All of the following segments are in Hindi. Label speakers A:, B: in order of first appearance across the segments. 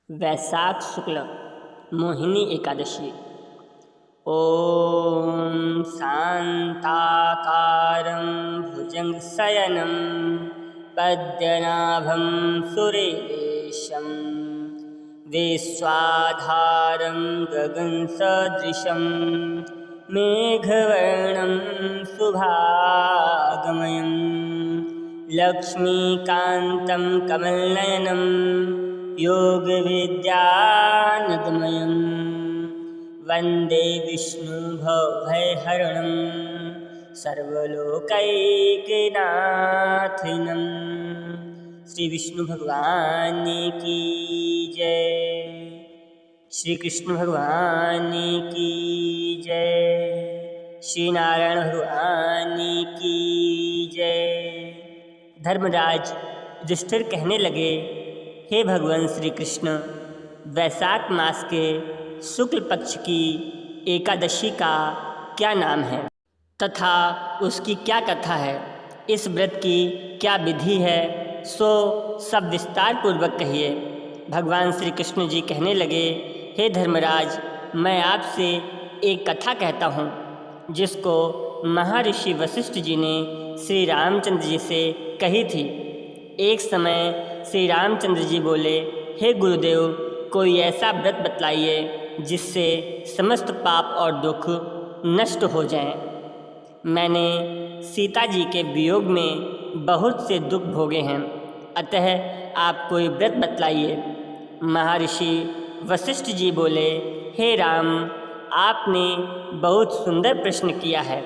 A: वैशाख शुक्ल मोहिनी एकादशी। ॐ शान्ताकारं भुजगशयनं पद्मनाभं सुरेशं विश्वाधारं गगनसदृशं मेघवर्णं शुभागमयं लक्ष्मीकान्तं कमलनयनं योगविद्यानगमयं वन्दे विष्णुभवभयहरणं सर्वलोकैकनाथनं। श्री विष्णु भगवान की जय, श्री कृष्ण भगवान की जय, श्री नारायण भगवान की जय। धर्मराज युधिष्ठिर कहने लगे, हे भगवान श्री कृष्ण, वैशाख मास के शुक्ल पक्ष की एकादशी का क्या नाम है तथा उसकी क्या कथा है? इस व्रत की क्या विधि है, सो सब विस्तार पूर्वक कहिए। भगवान श्री कृष्ण जी कहने लगे, हे धर्मराज, मैं आपसे एक कथा कहता हूँ जिसको महर्षि वशिष्ठ जी ने श्री रामचंद्र जी से कही थी। एक समय श्री रामचंद्र जी बोले, हे गुरुदेव, कोई ऐसा व्रत बतलाइए जिससे समस्त पाप और दुख नष्ट हो जाएं। मैंने सीता जी के वियोग में बहुत से दुख भोगे हैं, अतः आप कोई व्रत बतलाइए। महर्षि वशिष्ठ जी बोले, हे राम, आपने बहुत सुंदर प्रश्न किया है।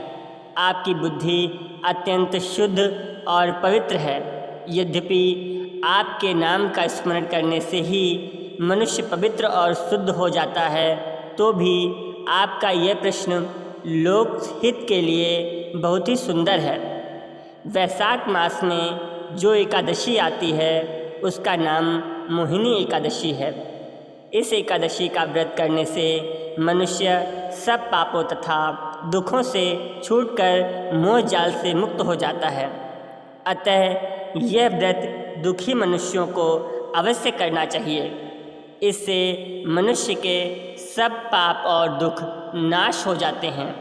A: आपकी बुद्धि अत्यंत शुद्ध और पवित्र है। यद्यपि आपके नाम का स्मरण करने से ही मनुष्य पवित्र और शुद्ध हो जाता है, तो भी आपका यह प्रश्न लोक हित के लिए बहुत ही सुंदर है। वैशाख मास में जो एकादशी आती है उसका नाम मोहिनी एकादशी है। इस एकादशी का व्रत करने से मनुष्य सब पापों तथा दुखों से छूटकर मोह जाल से मुक्त हो जाता है। अतः यह व्रत दुखी मनुष्यों को अवश्य करना चाहिए। इससे मनुष्य के सब पाप और दुख नाश हो जाते हैं।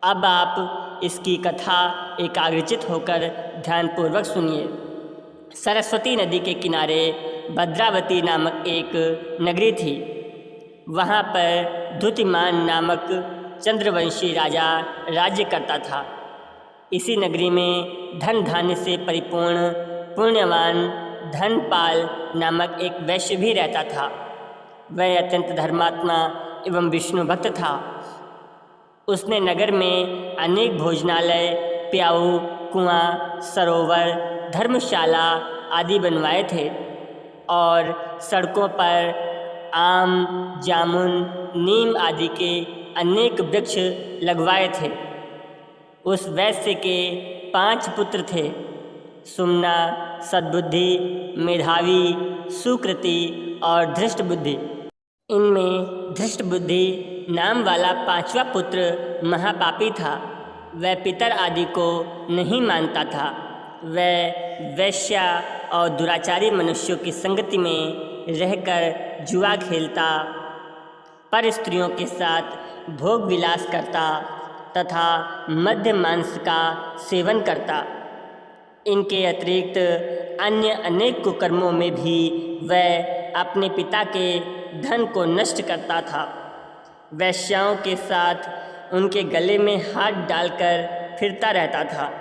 A: अब आप इसकी कथा एकाग्रचित होकर ध्यानपूर्वक सुनिए। सरस्वती नदी के किनारे भद्रावती नामक एक नगरी थी। वहाँ पर द्युतिमान नामक चंद्रवंशी राजा राज्य करता था। इसी नगरी में धन धान्य से परिपूर्ण पुण्यवान धनपाल नामक एक वैश्य भी रहता था। वह अत्यंत धर्मात्मा एवं विष्णु भक्त था। उसने नगर में अनेक भोजनालय, प्याऊ, कुआं, सरोवर, धर्मशाला आदि बनवाए थे और सड़कों पर आम, जामुन, नीम आदि के अनेक वृक्ष लगवाए थे। उस वैश्य के 5 पुत्र थे, सुमना, सद्बुद्धि, मेधावी, सुकृति और धृष्ट बुद्धि। इनमें धृष्ट बुद्धि नाम वाला 5वां पुत्र महापापी था। वह पितर आदि को नहीं मानता था। वह वैश्या और दुराचारी मनुष्यों की संगति में रहकर जुआ खेलता, पर स्त्रियों के साथ भोग विलास करता तथा मद्य मांस का सेवन करता। इनके अतिरिक्त अन्य अनेक कुकर्मों में भी वह अपने पिता के धन को नष्ट करता था। वैश्याओं के साथ उनके गले में हाथ डालकर फिरता रहता था।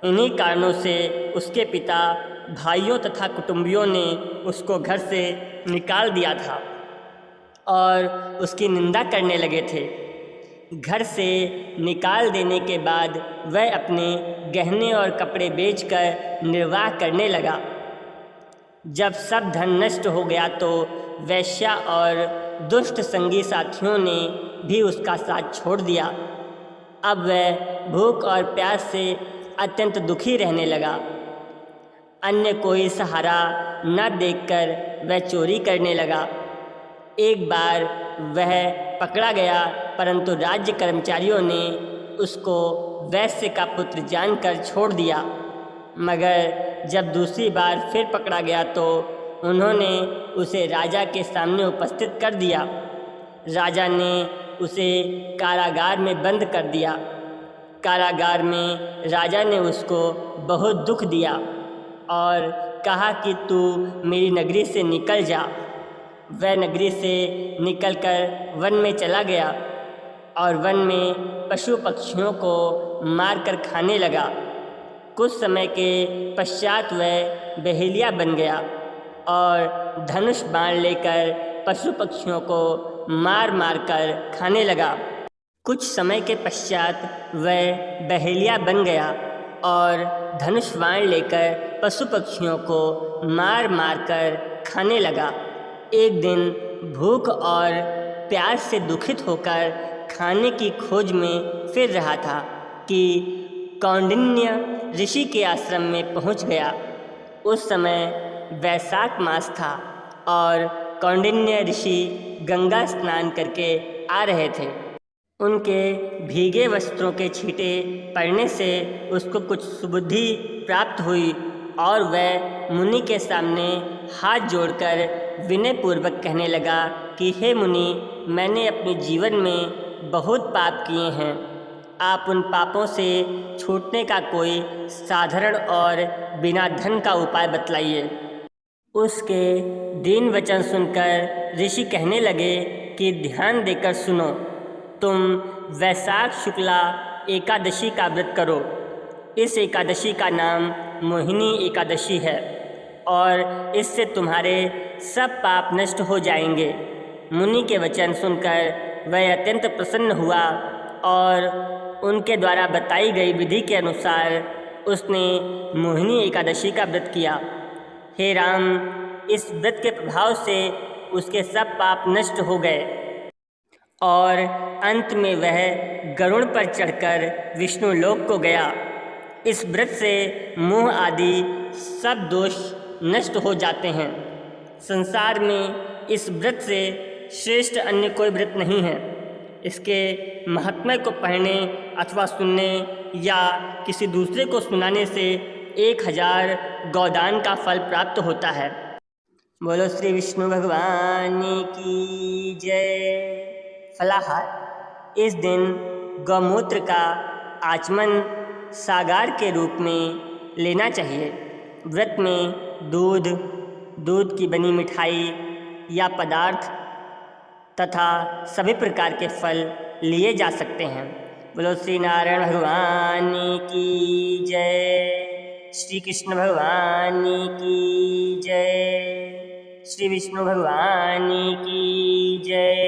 A: इन्हीं कारणों से उसके पिता, भाइयों तथा कुटुंबियों ने उसको घर से निकाल दिया था और उसकी निंदा करने लगे थे। घर से निकाल देने के बाद वह अपने गहने और कपड़े बेचकर निर्वाह करने लगा। जब सब धन नष्ट हो गया तो वैश्या और दुष्ट संगी साथियों ने भी उसका साथ छोड़ दिया। अब वह भूख और प्यास से अत्यंत दुखी रहने लगा। अन्य कोई सहारा न देखकर वह चोरी करने लगा। एक बार वह पकड़ा गया, परंतु राज्य कर्मचारियों ने उसको वैश्य का पुत्र जानकर छोड़ दिया। मगर जब दूसरी बार फिर पकड़ा गया तो उन्होंने उसे राजा के सामने उपस्थित कर दिया। राजा ने उसे कारागार में बंद कर दिया। कारागार में राजा ने उसको बहुत दुख दिया और कहा कि तू मेरी नगरी से निकल जा। वह नगरी से निकलकर वन में चला गया और वन में पशु पक्षियों को मारकर खाने लगा। कुछ समय के पश्चात वह बहेलिया बन गया और धनुष बाण लेकर पशु पक्षियों को मार मार कर खाने लगा। कुछ समय के पश्चात वह बहेलिया बन गया और धनुष बाण लेकर पशु पक्षियों को मार मार कर खाने लगा। एक दिन भूख और प्यास से दुखित होकर खाने की खोज में फिर रहा था कि कौंडिन्य ऋषि के आश्रम में पहुंच गया। उस समय वैशाख मास था और कौंडिन्य ऋषि गंगा स्नान करके आ रहे थे। उनके भीगे वस्त्रों के छींटे पड़ने से उसको कुछ सुबुद्धि प्राप्त हुई और वह मुनि के सामने हाथ जोड़कर विनयपूर्वक कहने लगा कि हे मुनि, मैंने अपने जीवन में बहुत पाप किए हैं। आप उन पापों से छूटने का कोई साधारण और बिना धन का उपाय बतलाइए। उसके दीन वचन सुनकर ऋषि कहने लगे कि ध्यान देकर सुनो, तुम वैशाख शुक्ला एकादशी का व्रत करो। इस एकादशी का नाम मोहिनी एकादशी है और इससे तुम्हारे सब पाप नष्ट हो जाएंगे। मुनि के वचन सुनकर वह अत्यंत प्रसन्न हुआ और उनके द्वारा बताई गई विधि के अनुसार उसने मोहिनी एकादशी का व्रत किया। हे राम, इस व्रत के प्रभाव से उसके सब पाप नष्ट हो गए और अंत में वह गरुड़ पर चढ़कर विष्णु लोक को गया। इस व्रत से मोह आदि सब दोष नष्ट हो जाते हैं। संसार में इस व्रत से श्रेष्ठ अन्य कोई व्रत नहीं है। इसके महात्म्य को पढ़ने अथवा सुनने या किसी दूसरे को सुनाने से 1000 गौदान का फल प्राप्त होता है। बोलो श्री विष्णु भगवान की जय। फलाहार। इस दिन गौमूत्र का आचमन सागार के रूप में लेना चाहिए। व्रत में दूध की बनी मिठाई या पदार्थ तथा सभी प्रकार के फल लिए जा सकते हैं। बोलो श्री नारायण भगवान की जय। श्री कृष्ण भगवान की जय। श्री विष्णु भगवान की जय।